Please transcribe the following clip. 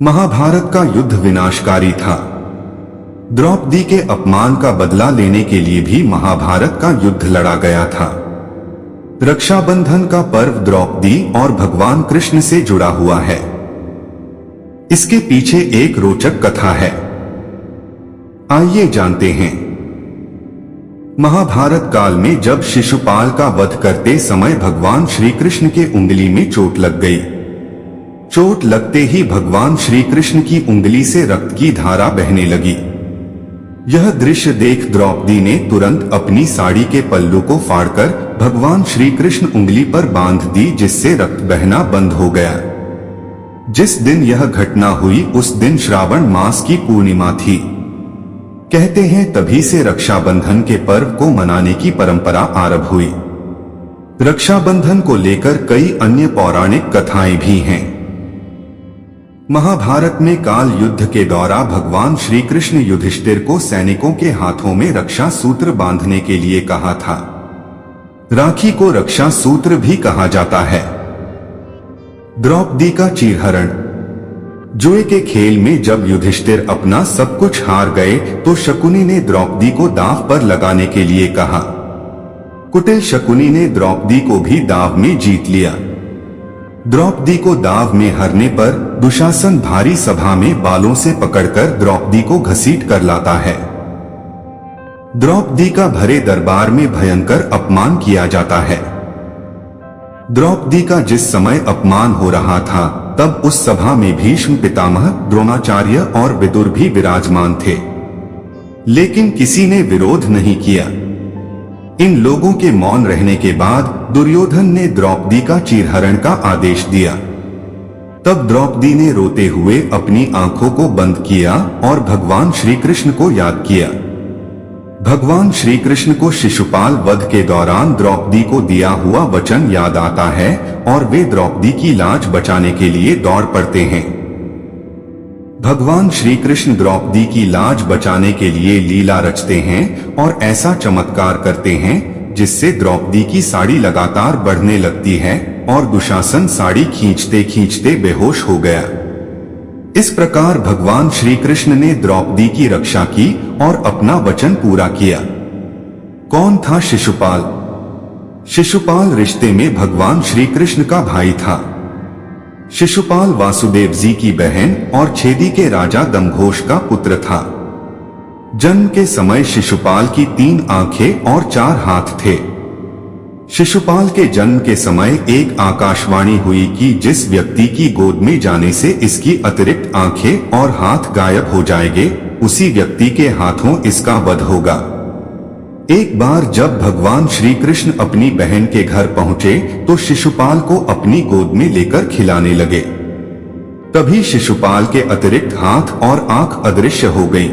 महाभारत का युद्ध विनाशकारी था। द्रौपदी के अपमान का बदला लेने के लिए भी महाभारत का युद्ध लड़ा गया था। रक्षाबंधन का पर्व द्रौपदी और भगवान कृष्ण से जुड़ा हुआ है। इसके पीछे एक रोचक कथा है, आइए जानते हैं। महाभारत काल में जब शिशुपाल का वध करते समय भगवान श्री कृष्ण के उंगली में चोट लग गई। चोट लगते ही भगवान श्री कृष्ण की उंगली से रक्त की धारा बहने लगी। यह दृश्य देख द्रौपदी ने तुरंत अपनी साड़ी के पल्लू को फाड़कर भगवान श्री कृष्ण उंगली पर बांध दी, जिससे रक्त बहना बंद हो गया। जिस दिन यह घटना हुई उस दिन श्रावण मास की पूर्णिमा थी। कहते हैं तभी से रक्षाबंधन के पर्व को मनाने की परंपरा आरंभ हुई। रक्षाबंधन को लेकर कई अन्य पौराणिक कथाएं भी हैं। महाभारत में काल युद्ध के दौरान भगवान श्री कृष्ण युधिष्ठिर को सैनिकों के हाथों में रक्षा सूत्र बांधने के लिए कहा था। राखी को रक्षा सूत्र भी कहा जाता है। द्रौपदी का चीरहरण। जुए के खेल में जब युधिष्ठिर अपना सब कुछ हार गए तो शकुनी ने द्रौपदी को दांव पर लगाने के लिए कहा। कुटिल शकुनी ने द्रौपदी को भी दांव में जीत लिया। द्रौपदी को दांव में हारने पर दुशासन भारी सभा में बालों से पकड़कर द्रौपदी को घसीट कर लाता है। द्रौपदी का भरे दरबार में भयंकर अपमान किया जाता है। द्रौपदी का जिस समय अपमान हो रहा था तब उस सभा में भीष्म पितामह, द्रोणाचार्य और विदुर भी विराजमान थे, लेकिन किसी ने विरोध नहीं किया। इन लोगों के मौन रहने के बाद दुर्योधन ने द्रौपदी का चीरहरण का आदेश दिया। तब द्रौपदी ने रोते हुए अपनी आंखों को बंद किया और भगवान श्री कृष्ण को याद किया। भगवान श्री कृष्ण को शिशुपाल वध के दौरान द्रौपदी को दिया हुआ वचन याद आता है और वे द्रौपदी की लाज बचाने के लिए दौड़ पड़ते हैं। भगवान श्री कृष्ण द्रौपदी की लाज बचाने के लिए लीला रचते हैं और ऐसा चमत्कार करते हैं जिससे द्रौपदी की साड़ी लगातार बढ़ने लगती है और दुशासन साड़ी खींचते खींचते बेहोश हो गया। इस प्रकार भगवान श्री कृष्ण ने द्रौपदी की रक्षा की और अपना वचन पूरा किया। कौन था शिशुपाल? शिशुपाल रिश्ते में भगवान श्री कृष्ण का भाई था। शिशुपाल वासुदेव जी की बहन और छेदी के राजा दमघोष का पुत्र था। जन्म के समय शिशुपाल की 3 आंखें और 4 हाथ थे। शिशुपाल के जन्म के समय एक आकाशवाणी हुई कि जिस व्यक्ति की गोद में जाने से इसकी अतिरिक्त आंखें और हाथ गायब हो जाएंगे, उसी व्यक्ति के हाथों इसका वध होगा। एक बार जब भगवान श्री कृष्ण अपनी बहन के घर पहुंचे तो शिशुपाल को अपनी गोद में लेकर खिलाने लगे। तभी शिशुपाल के अतिरिक्त हाथ और आंख अदृश्य हो गई।